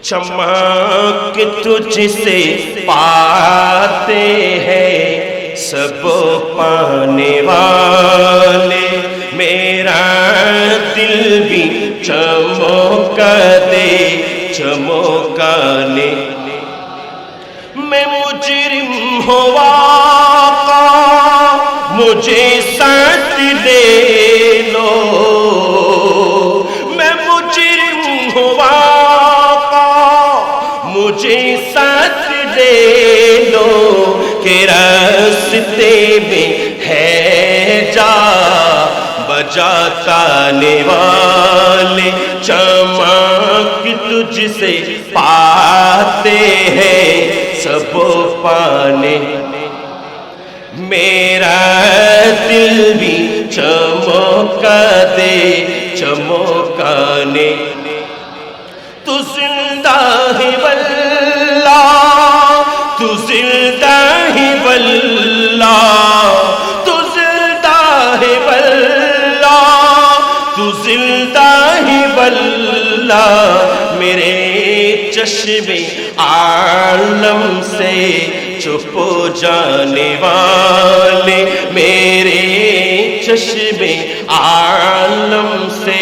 चमक तुझसे पाते हैं सब पाने वाले, मेरा दिल भी चमका दे चमकाने। मैं मुजरिम हुआ का मुझे साथ ले लो, मैं मुजरिम हुआ का मुझे साथ ले लो, कि रास्ते में है जा बजाने वाले, चमक तुझसे पाते हैं सब पाने, मेरा दिल भी चमका दे चमकाने। तू जिंदा है वल्लाह, तू जिंदा है वल्लाह, तू जिंदा है वल्लाह, तू जिंदा है वल्लाह, मेरे चश्मे आलम से छुप जाने वाले, मेरे चश्मे आलम से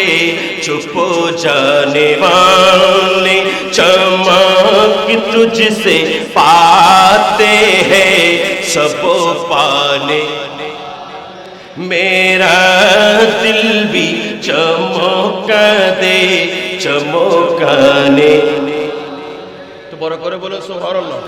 छुप जाने वाले, चमक तुझसे पाते हैं सब पाने, मेरा दिल भी चमका दे चमकाने। तो बड़ा करे बोलो सुभान अल्लाह।